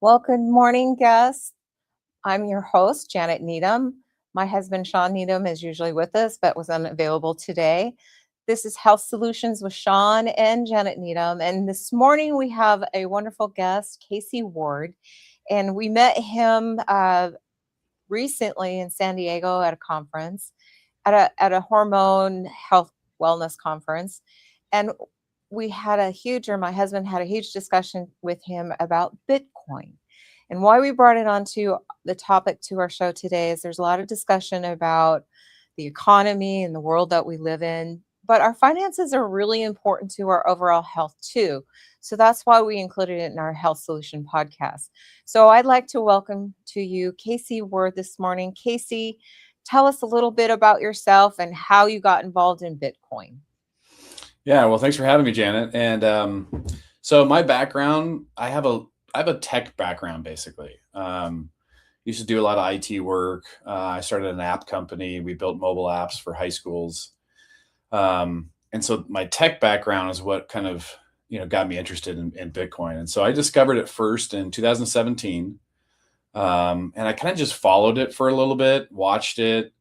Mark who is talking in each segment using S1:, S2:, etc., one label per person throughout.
S1: Well, good morning, guests. I'm your host, Janet Needham. My husband, Shawn Needham, is usually with us, but was unavailable today. This is Health Solutions with Shawn and Janet Needham. And this morning we have a wonderful guest, Casey Ward. And we met him recently in San Diego at a conference, at a hormone health wellness conference. And my husband had a huge discussion with him about Bitcoin. And why we brought it onto the topic to our show today is there's a lot of discussion about the economy and the world that we live in, but our finances are really important to our overall health too. So that's why we included it in our Health Solution podcast. So I'd like to welcome to you Casey Ward this morning. Casey, tell us a little bit about yourself and how you got involved in Bitcoin.
S2: Yeah, well, thanks for having me, Janet. And so my background, I have a tech background basically. Used to do a lot of IT work. I started an app company. We built mobile apps for high schools. And so my tech background is what kind of got me interested in Bitcoin. And so I discovered it first in 2017, and I kind of just followed it for a little bit, watched it.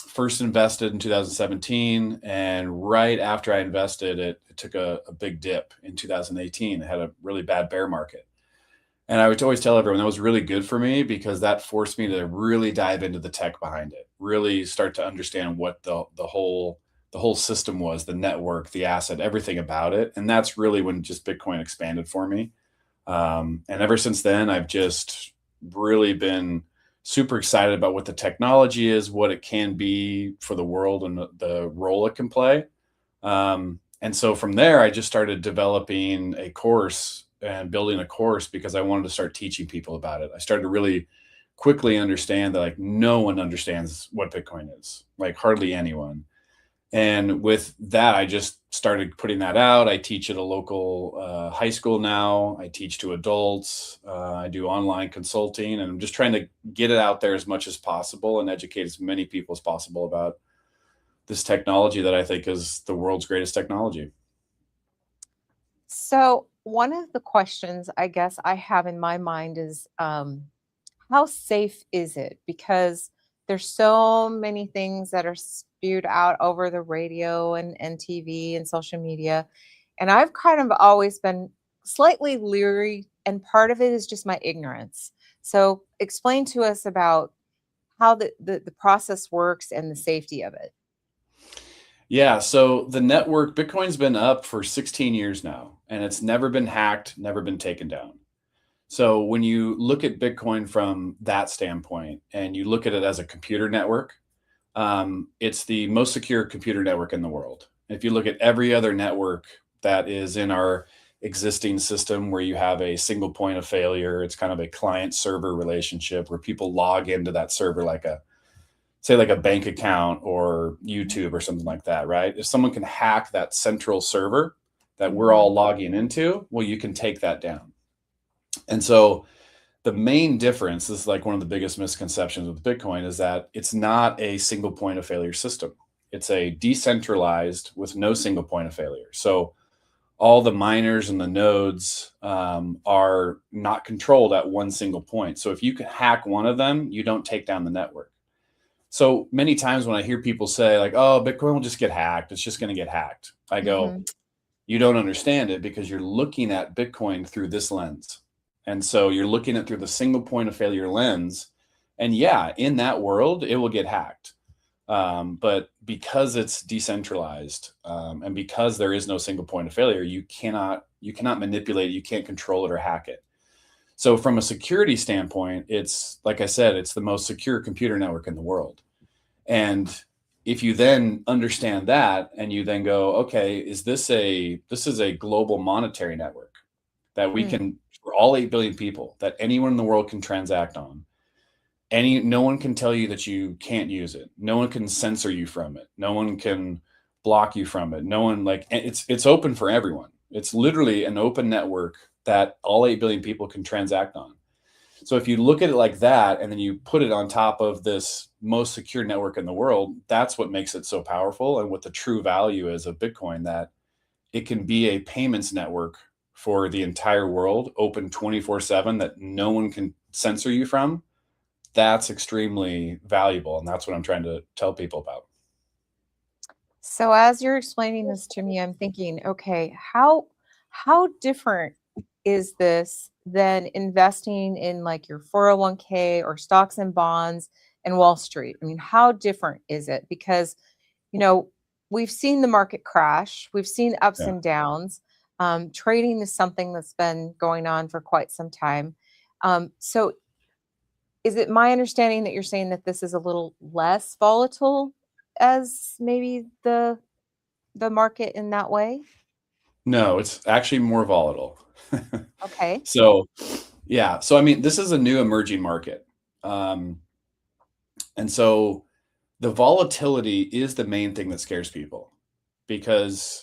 S2: First invested in 2017, and right after I invested, it took a big dip in 2018. It had a really bad bear market. And I would always tell everyone that was really good for me because that forced me to really dive into the tech behind it, really start to understand what the whole system was, the network, the asset, everything about it. And that's really when just Bitcoin expanded for me. And ever since then, I've just really been super excited about what the technology is, what it can be for the world, and the role it can play. And so from there, I just started developing a course and building a course because I wanted to start teaching people about it. I started to really quickly understand that like no one understands what Bitcoin is, like hardly anyone. And with that, I just started putting that out. I teach at a local high school now. I teach to adults. I do online consulting, and I'm just trying to get it out there as much as possible and educate as many people as possible about this technology that I think is the world's greatest technology.
S1: So, one of the questions I guess I have in my mind is how safe is it? Because there's so many things that are spewed out over the radio and TV and social media. And I've kind of always been slightly leery, and part of it is just my ignorance. So, explain to us about how the process works and the safety of it.
S2: Yeah, so the network, Bitcoin's been up for 16 years now, and it's never been hacked, never been taken down. So when you look at Bitcoin from that standpoint and you look at it as a computer network, it's the most secure computer network in the world. If you look at every other network that is in our existing system where you have a single point of failure, it's kind of a client server relationship where people log into that server like a bank account or YouTube or something like that, right? If someone can hack that central server that we're all
S1: Mhm.
S2: logging into, well, you can take that down. And so the main difference, this is like one of the biggest misconceptions with Bitcoin, is that it's not a single point of failure system. It's a decentralized with no single point of failure. So all the miners and the nodes are not controlled at one single point. So if you can hack one of them, you don't take down the network. So many times when I hear people say like, "Oh, Bitcoin will just get hacked. It's just going to get hacked." I go,
S1: Mhm.
S2: "You don't understand it because you're looking at Bitcoin through this lens." And so you're looking at through the single point of failure lens. And yeah, in that world, it will get hacked. But because it's decentralized, and because there is no single point of failure, you cannot manipulate it, you can't control it or hack it. So from a security standpoint, it's like I said, it's the most secure computer network in the world. And if you then understand that and you then go, okay, this is a global monetary network that we
S1: Mm.
S2: can for all 8 billion people that anyone in the world can transact on. No one can tell you that you can't use it. No one can censor you from it. No one can block you from it. No one like it's open for everyone. It's literally an open network that all 8 billion people can transact on. So if you look at it like that, and then you put it on top of this most secure network in the world, that's what makes it so powerful and what the true value is of Bitcoin, that it can be a payments network for the entire world, open 24/7, that no one can censor you from, that's extremely valuable. And that's what I'm trying to tell people about.
S1: So as you're explaining this to me, I'm thinking, okay, how different is this than investing in like your 401k or stocks and bonds and Wall Street? I mean, how different is it? Because, you know, we've seen the market crash, we've seen ups
S2: Yeah.
S1: and downs. Trading is something that's been going on for quite some time. So is it my understanding that you're saying that this is a little less volatile as maybe the market in that way?
S2: No, it's actually more volatile.
S1: Okay,
S2: So, yeah. So, I mean, this is a new emerging market. Um, and so the volatility is the main thing that scares people because,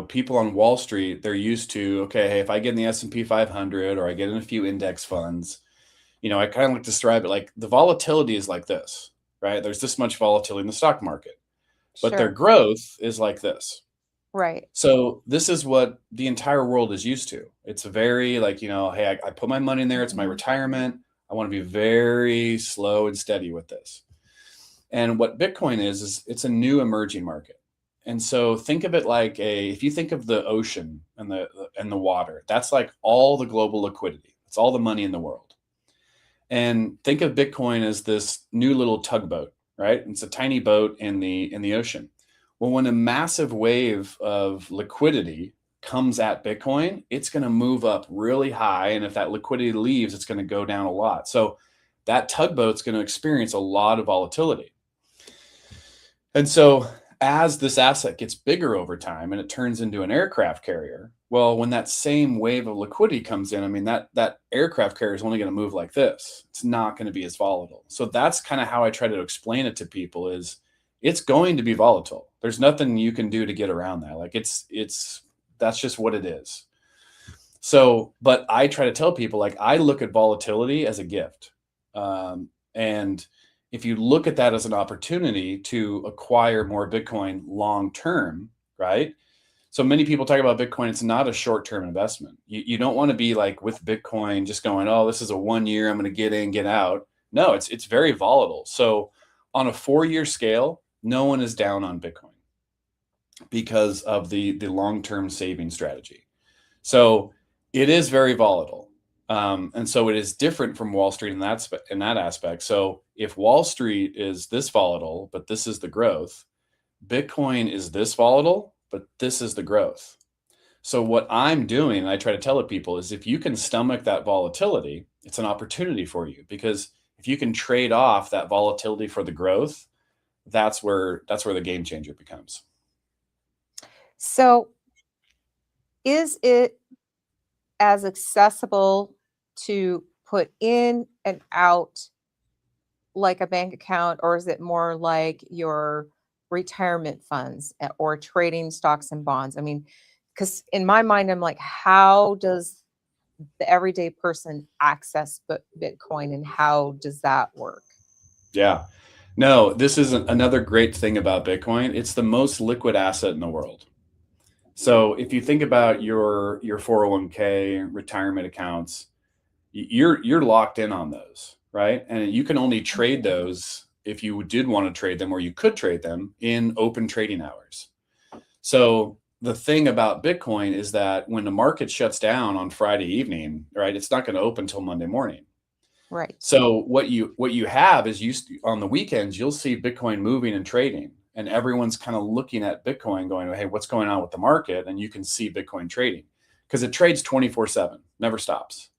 S2: people on Wall Street, they're used to, okay, hey, if I get in the S&P 500 or I get in a few index funds, I kind of like to describe it like the volatility is like this, right? There's this much volatility in the stock market, but their
S1: sure.
S2: growth is like this.
S1: Right.
S2: So this is what the entire world is used to. It's a very like, hey, I put my money in there. It's my
S1: Mhm.
S2: retirement. I want to be very slow and steady with this. And what Bitcoin is it's a new emerging market. And so think of it like if you think of the ocean and the water, that's like all the global liquidity. It's all the money in the world. And think of Bitcoin as this new little tugboat, right? It's a tiny boat in the ocean. Well, when a massive wave of liquidity comes at Bitcoin, it's going to move up really high. And if that liquidity leaves, it's going to go down a lot. So that tugboat's going to experience a lot of volatility. And so as this asset gets bigger over time and it turns into an aircraft carrier, well, when that same wave of liquidity comes in, I mean, that aircraft carrier is only going to move like this. It's not going to be as volatile. So that's kind of how I try to explain it to people is it's going to be volatile. There's nothing you can do to get around that. Like that's just what it is. So, but I try to tell people like I look at volatility as a gift. And if you look at that as an opportunity to acquire more Bitcoin long term, right? So many people talk about Bitcoin. It's not a short term investment. You don't want to be like with Bitcoin just going, oh, this is a 1 year, I'm going to get in, get out. No, it's very volatile. So on a 4 year scale, no one is down on Bitcoin because of the long term saving strategy. So it is very volatile. And so it is different from Wall Street in that aspect. So if Wall Street is this volatile, but this is the growth, Bitcoin is this volatile, but this is the growth. So what I'm doing, and I try to tell it people, is if you can stomach that volatility, it's an opportunity for you because if you can trade off that volatility for the growth, that's where the game changer becomes.
S1: So is it as accessible to put in and out like a bank account, or is it more like your retirement funds or trading stocks and bonds? I mean, because in my mind, I'm like, how does the everyday person access Bitcoin and how does that work?
S2: Yeah. No, this is another great thing about Bitcoin. It's the most liquid asset in the world. So if you think about your 401k retirement accounts, you're locked in on those, right? And you can only trade
S1: Mhm.
S2: those if you did want to trade them or you could trade them in open trading hours. So the thing about Bitcoin is that when the market shuts down on Friday evening, right, it's not going to open until Monday morning.
S1: Right.
S2: So what you have is on the weekends you'll see Bitcoin moving and trading, and everyone's kind of looking at Bitcoin, going, "Hey, what's going on with the market?" And you can see Bitcoin trading because it trades 24/7, never stops.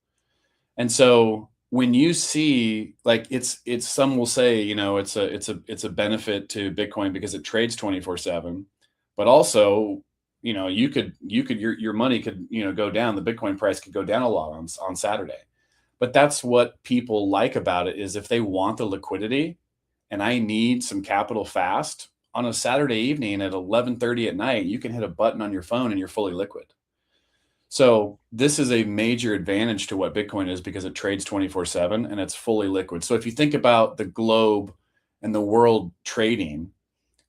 S2: And so when you see like it's some will say, it's a benefit to Bitcoin because it trades 24/7, but also, you could your money could, go down, the Bitcoin price could go down a lot on Saturday. But that's what people like about it is if they want the liquidity and I need some capital fast, on a Saturday evening at 11:30 at night, you can hit a button on your phone and you're fully liquid. So this is a major advantage to what Bitcoin is because it trades 24/7 and it's fully liquid. So if you think about the globe and the world trading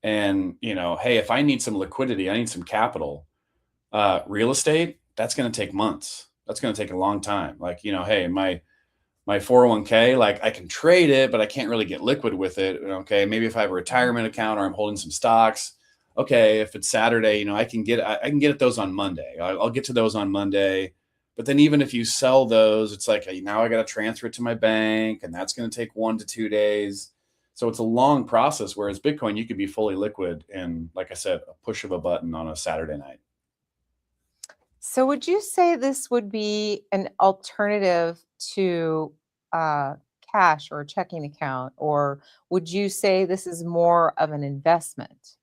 S2: and, hey, if I need some liquidity, I need some capital, real estate, that's going to take months. That's going to take a long time. Like, hey, my 401k, like I can trade it, but I can't really get liquid with it. Okay. Maybe if I have a retirement account or I'm holding some stocks, okay, if it's Saturday, I can get at those on Monday. I'll get to those on Monday. But then even if you sell those, it's like now I got to transfer it to my bank, and that's going to take 1 to 2 days. So it's a long process. Whereas Bitcoin, you could be fully liquid in, like I said, a push of a button on a Saturday night.
S1: So would you say this would be an alternative to uh, cash or a checking account, or would you say this is more of an investment?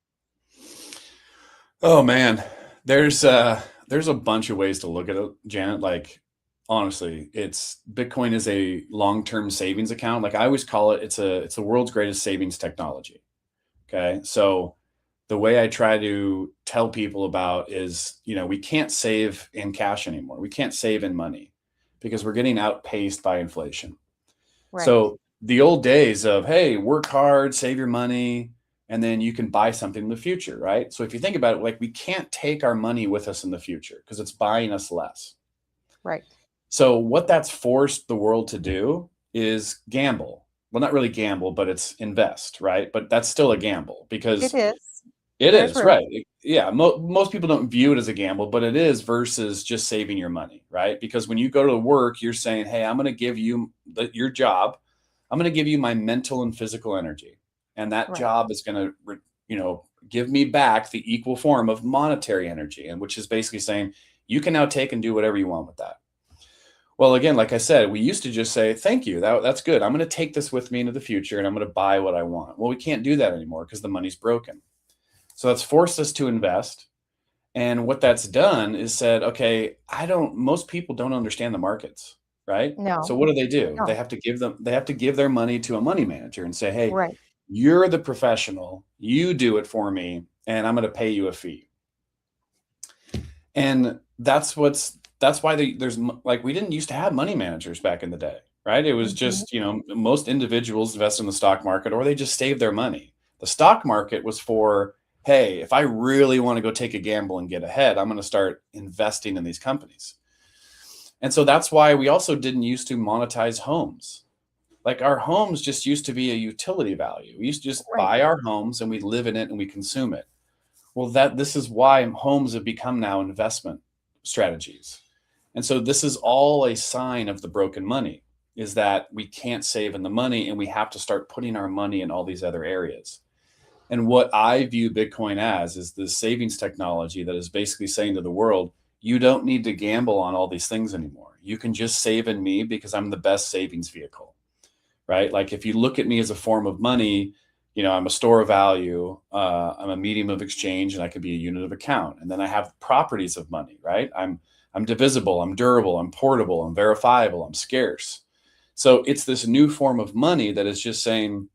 S2: Oh man, there's a bunch of ways to look at it, Janet. Like honestly, it's Bitcoin is a long-term savings account. Like I always call it, it's the world's greatest savings technology. Okay. So the way I try to tell people about is, we can't save in cash anymore. We can't save in money because we're getting outpaced by inflation.
S1: Right,
S2: So the old days of, hey, work hard, save your money, and then you can buy something in the future, right? So if you think about it, like we can't take our money with us in the future because it's buying us less.
S1: right.
S2: So what that's forced the world to do is gamble. Well, not really gamble, but it's invest, right? But that's still a gamble
S1: It
S2: because
S1: is.
S2: it
S1: There's
S2: is,
S1: risk.
S2: right. Yeah, most people don't view it as a gamble, but it is versus just saving your money, right? Because when you go to work, you're saying, "Hey, I'm going to give you your job. I'm going to give you my mental and physical energy, and that
S1: Right,
S2: job is going to, give me back the equal form of monetary energy, and which is basically saying you can now take and do whatever you want with that." Well, again, like I said, we used to just say, "Thank you, that's good. I'm going to take this with me into the future, and I'm going to buy what I want." Well, we can't do that anymore because the money's broken. So that's forced us to invest. And what that's done is said, okay, most people don't understand the markets, right? So
S1: no,
S2: what do?
S1: no,
S2: They have to give their money to a money manager and say, hey,
S1: right,
S2: you're the professional, you do it for me, and I'm going to pay you a fee. And that's why like we didn't used to have money managers back in the day, right? It was
S1: mhm,
S2: just, most individuals invest in the stock market or they just save their money. The stock market was for, hey, if I really want to go take a gamble and get ahead, I'm going to start investing in these companies. And so that's why we also didn't used to monetize homes. Like our homes just used to be a utility value. We used to just
S1: right.
S2: buy our homes and we live in it and we consume it. Well, this is why homes have become now investment strategies. And so this is all a sign of the broken money, is that we can't save in the money and we have to start putting our money in all these other areas. And what I view Bitcoin as is the savings technology that is basically saying to the world, you don't need to gamble on all these things anymore. You can just save in me because I'm the best savings vehicle, right? Like if you look at me as a form of money, I'm a store of value, I'm a medium of exchange, and I could be a unit of account. And then I have properties of money, right? I'm divisible, I'm durable, I'm portable, I'm verifiable, I'm scarce. So it's this new form of money that is just saying,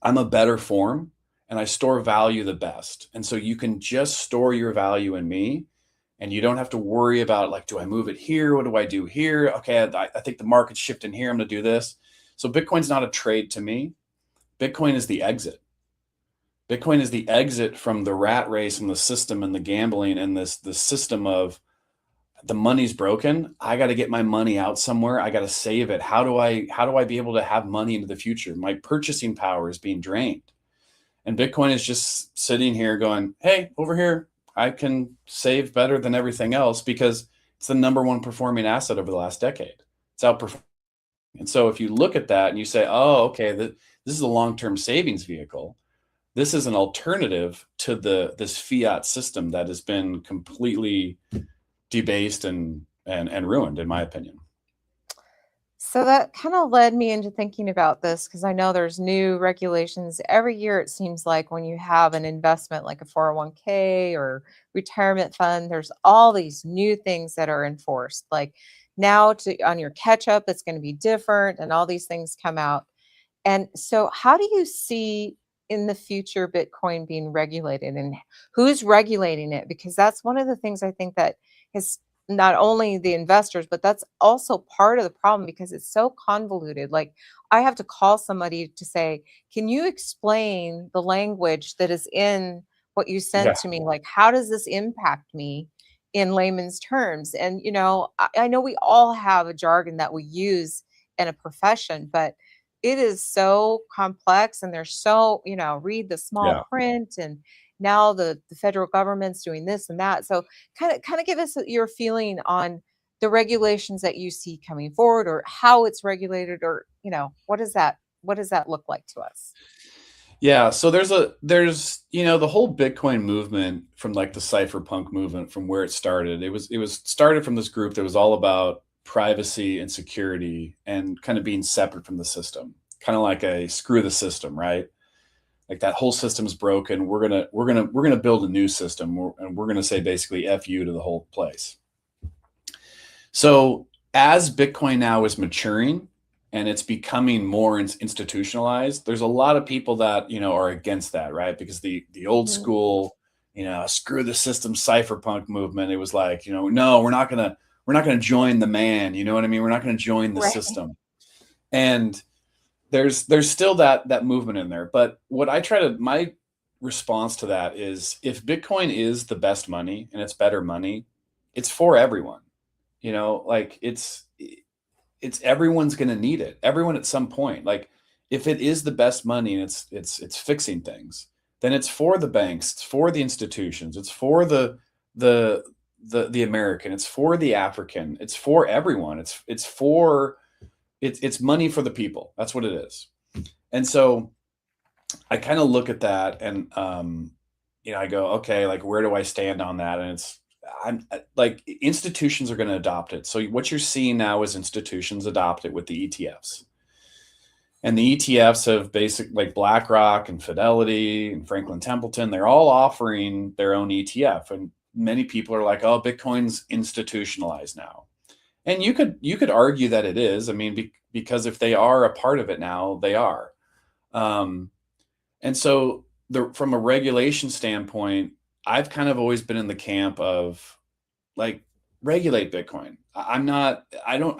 S2: I'm a better form and I store value the best. And so you can just store your value in me and you don't have to worry about like, do I move it here? What do I do here? Okay, I think the market's shifting here. I'm going to do this. So Bitcoin's not a trade to me. Bitcoin is the exit. Bitcoin is the exit from the rat race and the system and the gambling and the system of the money's broken. I got to get my money out somewhere. I got to save it. How do I be able to have money into the future? My purchasing power is being drained. And Bitcoin is just sitting here going, hey, over here, I can save better than everything else because it's the number one performing asset over the last decade. It's outperforming. And so if you look at that and you say, oh, okay, this is a long-term savings vehicle. This is an alternative to this fiat system that has been completely debased and ruined, in my opinion.
S1: So that kind of led me into thinking about this because I know there's new regulations every year. It seems like when you have an investment like a 401k or retirement fund, there's all these new things that are enforced. Like now to on your catch up, it's going to be different and all these things come out. And so, how do you see in the future Bitcoin being regulated and who's regulating it? Because that's one of the things I think that is not only the investors, but that's also part of the problem because it's so convoluted. Like, I have to call somebody to say, can you explain the language that is in what you
S2: Yeah.
S1: sent to me? Like, how does this impact me? in layman's terms. And, I know we all have a jargon that we use in a profession, but it is so complex and there's so, read the small
S2: Yeah.
S1: print and now the federal government's doing this and that. So kind of give us your feeling on the regulations that you see coming forward or how it's regulated or, what does that look like to us?
S2: Yeah, so there's the whole Bitcoin movement from like the cypherpunk movement from where it started. It was started from this group that was all about privacy and security and kind of being separate from the system. Kind of like a screw the system, right? Like that whole system's broken. We're gonna build a new system and we're gonna say basically F you to the whole place. So as Bitcoin now is maturing and it's becoming more institutionalized, there's a lot of people that are against that, right? Because the old
S1: Mhm.
S2: school, screw the system cypherpunk movement, it was like, no, we're not gonna join the man. You know what I mean? We're not gonna join the
S1: Right.
S2: system. And there's still that movement in there. But what I try to my response to that is if Bitcoin is the best money and it's better money, it's for everyone. Like it's everyone's going to need it. Everyone at some point. Like if it is the best money and it's fixing things, then it's for the banks, it's for the institutions, it's for the the American, it's for the African, it's for everyone. It's money for the people. That's what it is. And so I kind of look at that and I go, okay, like where do I stand on that? And I'm like institutions are going to adopt it. So what you're seeing now is institutions adopt it with the ETFs. And the ETFs have like BlackRock and Fidelity and Franklin Templeton, they're all offering their own ETF. And many people are like, oh, Bitcoin's institutionalized now. And you could argue that it is. I mean, because if they are a part of it now, they are. Um, and so from a regulation standpoint, I've kind of always been in the camp of like regulate Bitcoin. I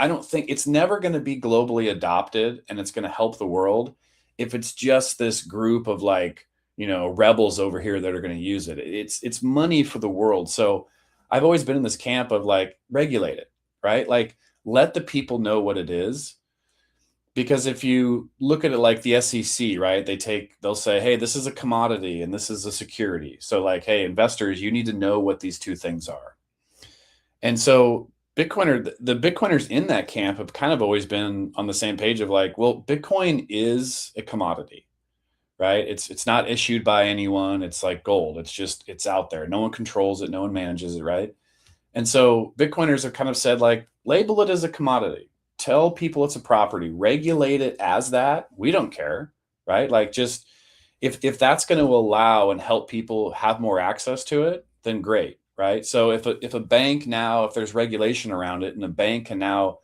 S2: don't think it's never going to be globally adopted and it's going to help the world if it's just this group of like, rebels over here that are going to use it. It's money for the world. So I've always been in this camp of like regulate it, right? Like let the people know what it is, because if you look at it like the SEC, right, they'll say, hey, this is a commodity and this is a security. So like, hey, investors, you need to know what these two things are. And so the Bitcoiners in that camp have kind of always been on the same page of like, well, Bitcoin is a commodity, right? It's not issued by anyone. It's like gold. It's out there. No one controls it. No one manages it, right? And so Bitcoiners have kind of said like, label it as a commodity. Tell people it's a property. Regulate it as that. We don't care, right? Like just if that's going to allow and help people have more access to it, then great, right? So if a bank now, if there's regulation around it and a bank can now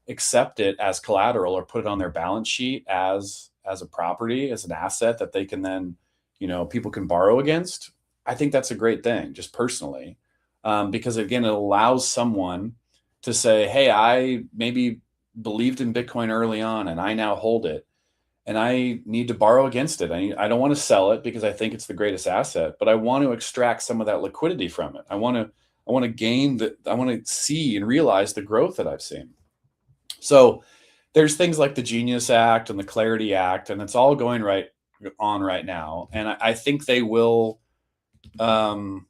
S2: accept it as collateral or put it on their balance sheet as a property, as an asset that they can then, people can borrow against, I think that's a great thing, just personally, because again, it allows someone to say, hey, I maybe believed in Bitcoin early on and I now hold it and I need to borrow against it. I don't want to sell it because I think it's the greatest asset, but I want to extract some of that liquidity from it. I want to see and realize the growth that I've seen. So there's things like the Genius Act and the Clarity Act, and it's all going right now. And I think they will, um,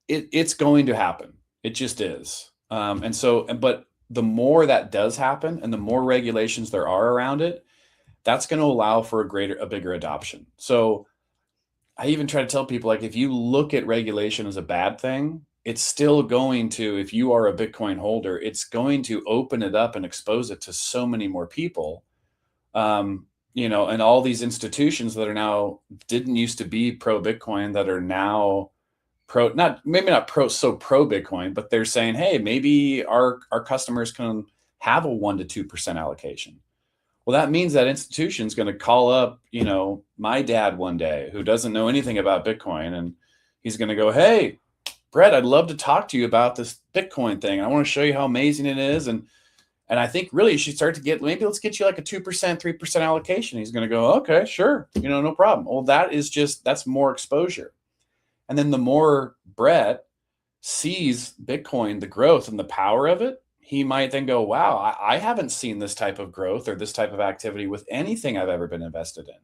S2: it's going to happen. It just is. But the more that does happen and the more regulations there are around it, that's going to allow for a bigger adoption. So I even try to tell people, like, if you look at regulation as a bad thing, it's still going to, if you are a Bitcoin holder, it's going to open it up and expose it to so many more people. And all these institutions that are now didn't used to be pro Bitcoin that are now maybe not pro Bitcoin, but they're saying, hey, maybe our customers can have a 1 to 2% allocation. Well, that means that institution's going to call up, my dad one day who doesn't know anything about Bitcoin, and he's going to go, hey, Brett, I'd love to talk to you about this Bitcoin thing. I want to show you how amazing it is. And I think really you should start to maybe let's get you like a 2%, 3% allocation. He's going to go, okay, sure. No problem. Well, that's more exposure. And then the more Brett sees Bitcoin, the growth and the power of it, he might then go, wow, I haven't seen this type of growth or this type of activity with anything I've ever been invested in.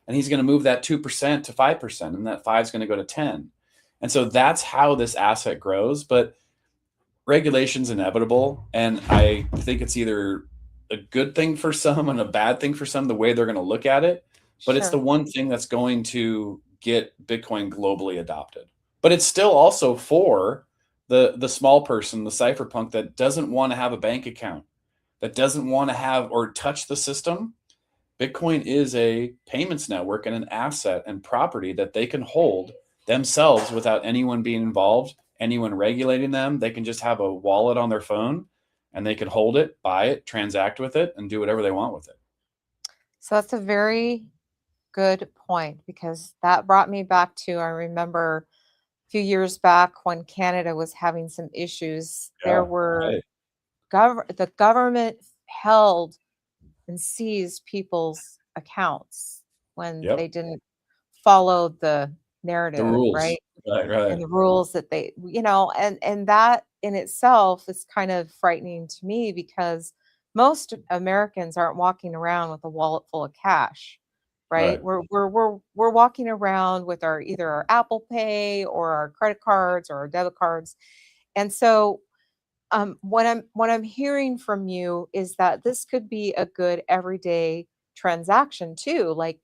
S2: And he's going to move that 2% to 5%, and that 5 is going to go to 10. And so that's how this asset grows. But regulation's inevitable. And I think it's either a good thing for some and a bad thing for some, the way they're going to look at it. But it's the
S1: Sure.
S2: one thing that's going to get Bitcoin globally adopted. But it's still also for the small person, the cypherpunk that doesn't want to have a bank account, that doesn't want to have or touch the system. Bitcoin is a payments network and an asset and property that they can hold themselves without anyone being involved, anyone regulating them. They can just have a wallet on their phone and they can hold it, buy it, transact with it, and do whatever they want with it.
S1: So that's a very good point because that brought me back to I remember a few years back when Canada was having some issues. There
S2: Yeah.
S1: were
S2: Right.
S1: the government held and seized people's accounts when they
S2: Yep.
S1: didn't follow the
S2: The
S1: narrative,
S2: rules.
S1: right?
S2: Right.
S1: And
S2: Right.
S1: the rules that they, and that in itself is kind of frightening to me because most Americans aren't walking around with a wallet full of cash, right?
S2: Right.
S1: We're walking around with our either our Apple Pay or our credit cards or our debit cards. And so what I'm hearing from you is that this could be a good everyday transaction too. Like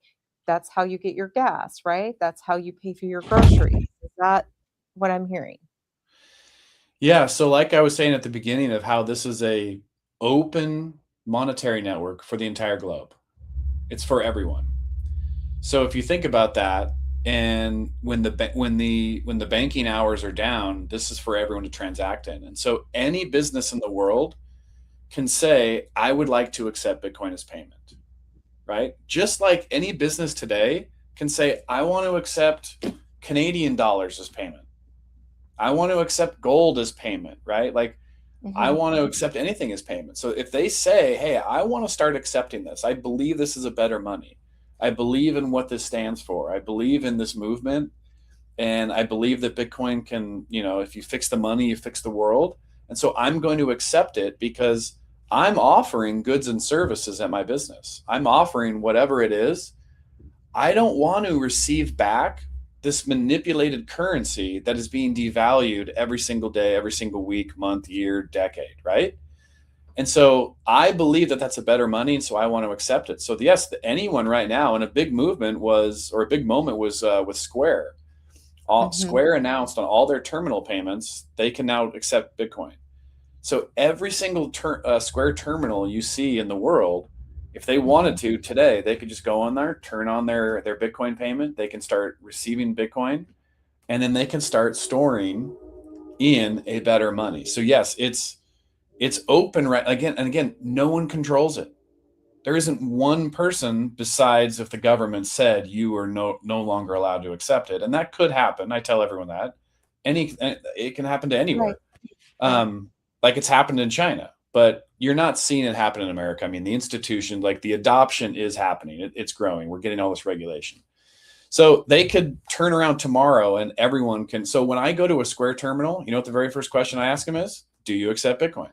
S1: that's how you get your gas, right? That's how you pay for your groceries. Is that what I'm hearing?
S2: Yeah. So, like I was saying at the beginning of how this is a open monetary network for the entire globe, it's for everyone. So if you think about that, and when the banking hours are down, this is for everyone to transact in. And so any business in the world can say, I would like to accept Bitcoin as payment, right? Just like any business today can say, I want to accept Canadian dollars as payment. I want to accept gold as payment, right? Like I
S1: Mhm.
S2: want to accept anything as payment. So if they say, hey, I want to start accepting this, I believe this is a better money. I believe in what this stands for. I believe in this movement. And I believe that Bitcoin can, if you fix the money, you fix the world. And so I'm going to accept it because I'm offering goods and services at my business. I'm offering whatever it is. I don't want to receive back this manipulated currency that is being devalued every single day, every single week, month, year, decade, right? And so I believe that that's a better money, and so I want to accept it. So yes, anyone right now, and a big movement was, or a big moment was with Square.
S1: Mhm.
S2: Square announced on all their terminal payments they can now accept Bitcoin. So every single Square terminal you see in the world, if they wanted
S1: Mhm.
S2: to today, they could just go on there, turn on their Bitcoin payment. They can start receiving Bitcoin, and then they can start storing in a better money. So yes, it's open right again and again. No one controls it. There isn't one person besides if the government said you are no longer allowed to accept it, and that could happen. I tell everyone that it can happen to
S1: Right.
S2: anywhere.
S1: Right.
S2: um, like it's happened in China, but you're not seeing it happen in America. I mean, the institution, like the adoption is happening. It's growing. We're getting all this regulation. So they could turn around tomorrow and everyone can. So when I go to a Square terminal, you know what the very first question I ask them is, do you accept Bitcoin?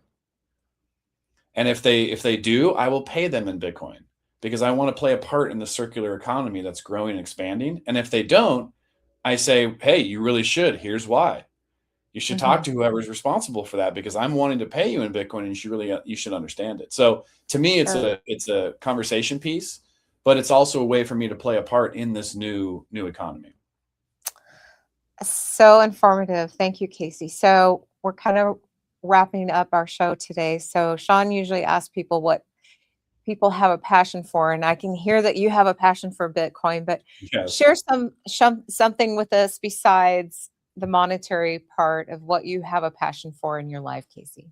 S2: And if they do, I will pay them in Bitcoin because I want to play a part in the circular economy that's growing and expanding. And if they don't, I say, hey, you really should. Here's why. You should talk
S1: Mhm.
S2: to whoever's responsible for that because I'm wanting to pay you in Bitcoin, and you should understand it. So to me, it's
S1: Sure.
S2: a conversation piece, but it's also a way for me to play a part in this new economy.
S1: So informative. Thank you, Casey. So we're kind of wrapping up our show today. So Sean usually asks people what people have a passion for, and I can hear that you have a passion for Bitcoin, but
S2: Yes.
S1: share something with us besides the monetary part of what you have a passion for in your life, Casey.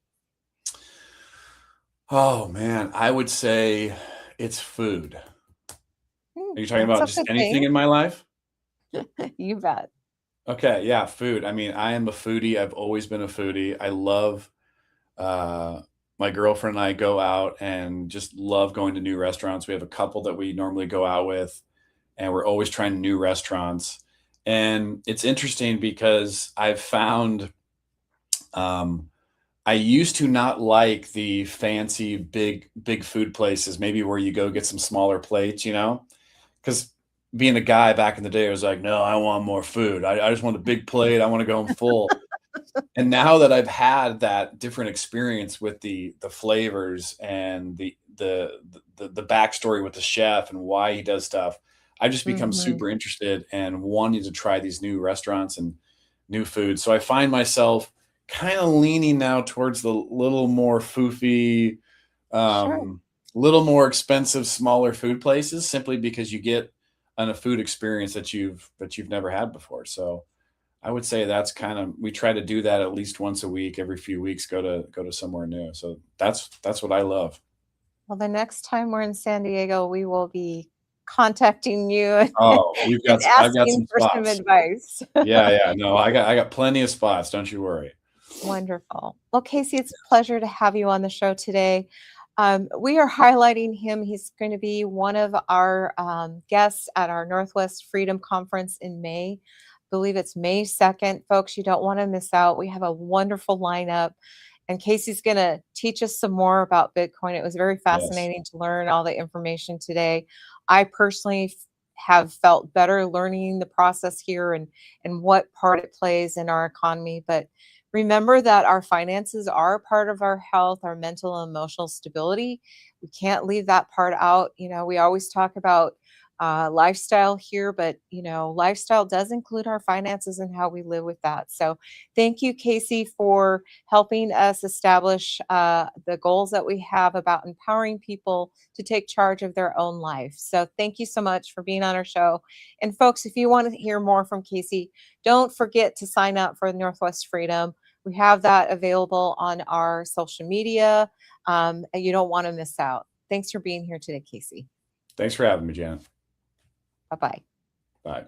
S2: Oh man, I would say it's food. Are you talking
S1: That's
S2: about
S1: a
S2: just
S1: good
S2: anything
S1: thing.
S2: in my life?
S1: You bet.
S2: Okay, yeah, food. I mean, I am a foodie. I've always been a foodie. I love uh my girlfriend and I go out and just love going to new restaurants. We have a couple that we normally go out with, and we're always trying new restaurants. And it's interesting because I've found Um, I used to not like the fancy big food places, maybe where you go get some smaller plates, because being a guy back in the day, I was like, no, I want more food. I just want a big plate. I want to go home full. And now that I've had that different experience with the flavors and the backstory with the chef and why he does stuff, I just become
S1: Mhm.
S2: super interested and wanting to try these new restaurants and new food. So I find myself kind of leaning now towards the little more foofy,
S1: Sure.
S2: um, little more expensive, smaller food places, simply because you get a food experience that you've never had before. So I would say that's kind of, we try to do that at least once a week, every few weeks, go to somewhere new. So that's what I love.
S1: Well, the next time we're in San Diego, we will be contacting you and
S2: Oh, I've got
S1: asking
S2: some
S1: for some
S2: spots.
S1: advice.
S2: Yeah, yeah. No, I got plenty of spots. Don't you worry.
S1: Wonderful. Well, Casey, it's a pleasure to have you on the show today. We are highlighting him. He's going to be one of our guests at our Northwest Freedom Conference in May. I believe it's May 2nd. Folks, you don't want to miss out. We have a wonderful lineup. And Casey's going to teach us some more about Bitcoin. It was very
S2: Yes.
S1: fascinating to learn all the information today. I personally have felt better learning the process here and what part it plays in our economy. But remember that our finances are part of our health, our mental and emotional stability. We can't leave that part out. We always talk about lifestyle here, but lifestyle does include our finances and how we live with that. So, thank you, Casey, for helping us establish the goals that we have about empowering people to take charge of their own life. So, thank you so much for being on our show. And, folks, if you want to hear more from Casey, don't forget to sign up for Northwest Freedom. We have that available on our social media, and you don't want to miss out. Thanks for being here today, Casey.
S2: Thanks for having me, Jan.
S1: Bye bye.
S2: Bye.